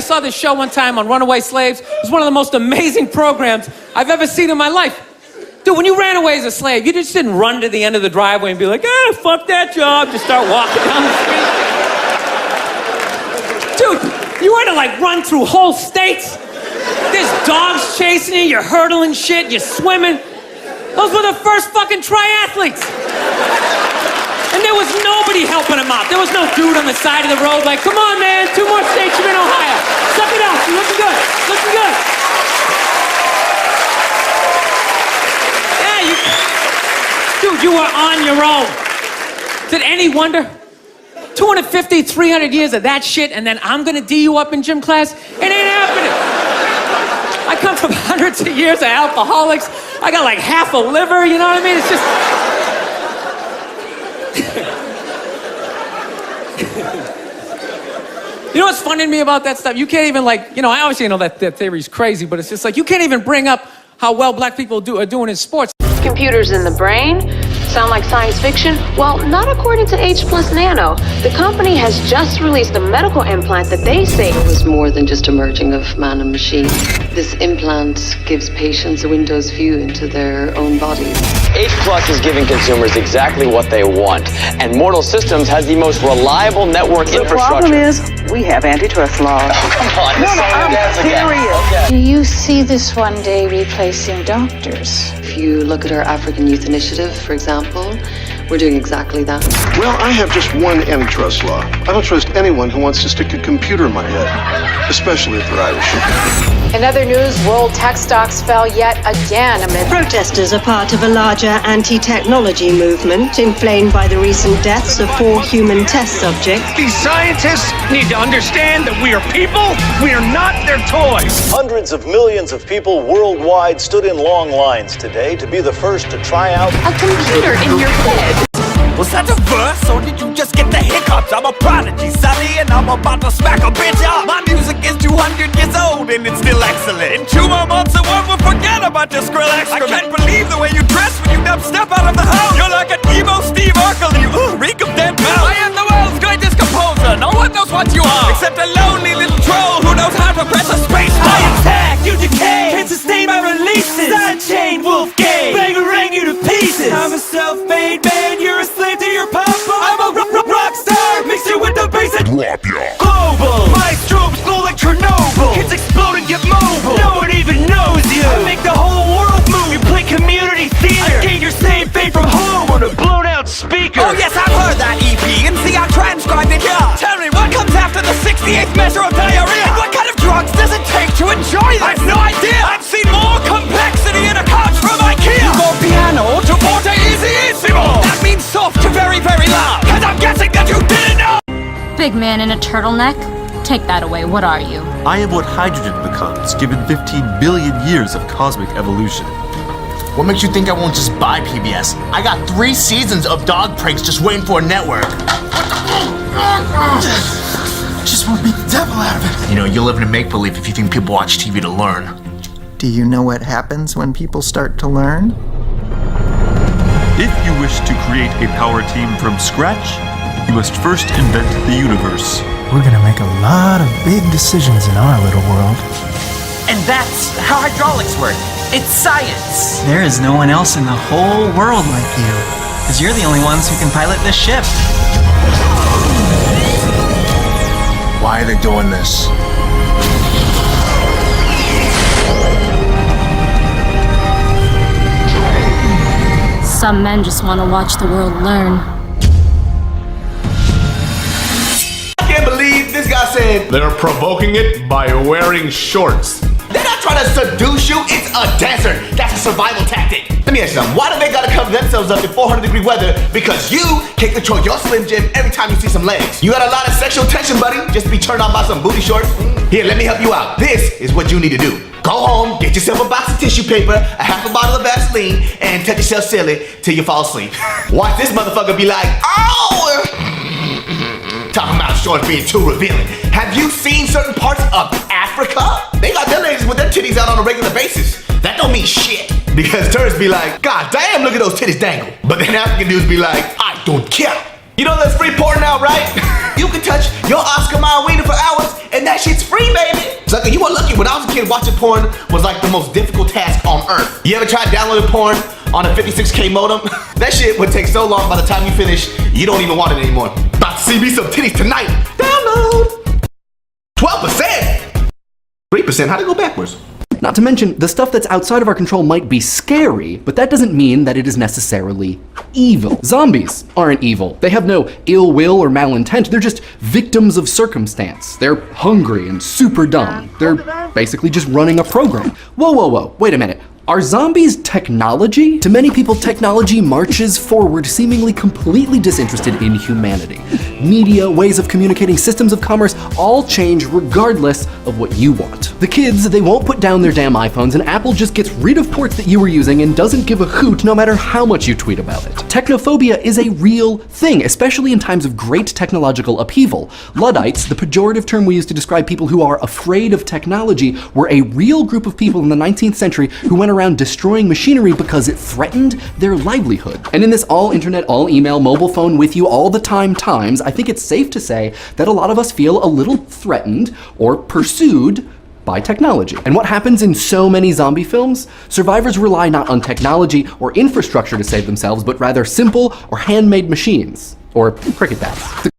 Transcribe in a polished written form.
I saw this show one time on runaway slaves. It was one of the most amazing programs I've ever seen in my life. Dude, when you ran away as a slave, you just didn't run to the end of the driveway and be like, fuck that job, just start walking down the street. Dude, you had to like run through whole states. There's dogs chasing you, you're hurdling shit, you're swimming. Those were the first fucking triathletes. And there was nobody helping them out. There was no dude on the side of the road like, come on, man, 2 more states, you're in Ohio. Suck it up, you're looking good, looking good. Yeah, dude, you were on your own. Is it any wonder? 250, 300 years of that shit, and then I'm gonna D you up in gym class? It ain't happening. I come from hundreds of years of alcoholics. I got like half a liver, you know what I mean? It's just... You know what's funny to me about that stuff? You can't even like, you know, I obviously know that theory's crazy, but it's just like, you can't even bring up how well black people are doing in sports. Computers in the brain? Sound like science fiction? Well, not according to H+ Nano. The company has just released a medical implant that they say was more than just a merging of man and machine. This implant gives patients a Windows view into their own bodies. H+ is giving consumers exactly what they want, and Mortal Systems has the most reliable network infrastructure. The problem is, we have antitrust laws. Oh, come on, I'm serious. Okay. Do you see this one day replacing doctors? If you look at our African Youth Initiative, for example, we're doing exactly that. Well, I have just one antitrust law. I don't trust anyone who wants to stick a computer in my head, especially if they're Irish. In other news, world tech stocks fell yet again amid... Protesters are part of a larger anti-technology movement inflamed by the recent deaths of 4 human test subjects. These scientists need to understand that we are people, we are not their toys. Hundreds of millions of people worldwide stood in long lines today to be the first to try out a computer in your head. Was that a verse, or did you just get the hiccups? I'm a prodigy, Sally, and I'm about to smack a bitch up. My music is 200 years old, and it's still excellent. In 2 more months, the world will forget about your Skrillex. I can't believe the way you dress when you step out of the house. You're like an emo Steve Urkel, and you reek of dead mouse. I am the world's greatest composer. No one knows what you are, except a lonely little troll who knows how to press a space bar. I attack, you decay, can't sustain my releases. Sidechain, wolf game, bang you to pieces. I'm a self-made man, you're a slave to your papa. I'm a rock star, mix it with the bass and drop ya. Global, my strobes glow like Chernobyl. Kids explode and get mobile. No one even knows you. I make the whole world move. You play community theater. I gain your same fate from home on a blown out speaker. Oh yes, I've heard that EP and see I transcribed it here. Tell me what comes after the 68th measure of diarrhea? And what kind of drugs does it take to enjoy this? I've no idea. I've seen more complexity in a couch from IKEA. You go piano to forteissimo. That means soft to very, very loud. Cause I'm guessing that you didn't know. Big man in a turtleneck? Take that away, what are you? I am what hydrogen becomes, given 15 billion years of cosmic evolution. What makes you think I won't just buy PBS? I got 3 seasons of dog pranks just waiting for a network. Just want to beat the devil out of it. You know, you live in a make-believe if you think people watch TV to learn. Do you know what happens when people start to learn? If you wish to create a power team from scratch, you must first invent the universe. We're gonna make a lot of big decisions in our little world. And that's how hydraulics work. It's science. There is no one else in the whole world like you, because you're the only ones who can pilot this ship. Why are they doing this? Some men just want to watch the world learn. I can't believe this guy said they're provoking it by wearing shorts. They're not trying to seduce you, it's a desert. That's a survival tactic. Let me ask you something. Why do they gotta cover themselves up in 400-degree weather? Because you can't control your Slim Jim every time you see some legs. You got a lot of sexual tension, buddy, just to be turned on by some booty shorts. Here, let me help you out. This is what you need to do. Go home, get yourself a box of tissue paper, a half a bottle of Vaseline, and touch yourself silly till you fall asleep. Watch this motherfucker be like, oh! Talking about shorts being too revealing. Have you seen certain parts of Africa? They got their ladies with their titties out on a regular basis. That don't mean shit. Because tourists be like, God damn, look at those titties dangle. But then African dudes be like, I don't care. You know that's free porn now, right? You can touch your Oscar Mayer wiener for hours, and that shit's free, baby. Tucker, you were lucky. When I was a kid, watching porn was like the most difficult task on earth. You ever tried downloading porn on a 56K modem? That shit would take so long, by the time you finish, you don't even want it anymore. About to see me some titties tonight. Download. 12%. 3%, how'd it go backwards? Not to mention, the stuff that's outside of our control might be scary, but that doesn't mean that it is necessarily evil. Zombies aren't evil. They have no ill will or malintent. They're just victims of circumstance. They're hungry and super dumb. They're basically just running a program. Whoa, whoa, whoa, wait a minute. Are zombies technology? To many people, technology marches forward, seemingly completely disinterested in humanity. Media, ways of communicating, systems of commerce, all change regardless of what you want. The kids, they won't put down their damn iPhones, and Apple just gets rid of ports that you were using and doesn't give a hoot no matter how much you tweet about it. Technophobia is a real thing, especially in times of great technological upheaval. Luddites, the pejorative term we use to describe people who are afraid of technology, were a real group of people in the 19th century who went around destroying machinery because it threatened their livelihood. And in this all internet, all email, mobile phone with you all the time times, I think it's safe to say that a lot of us feel a little threatened or pursued by technology. And what happens in so many zombie films? Survivors rely not on technology or infrastructure to save themselves, but rather simple or handmade machines or cricket bats.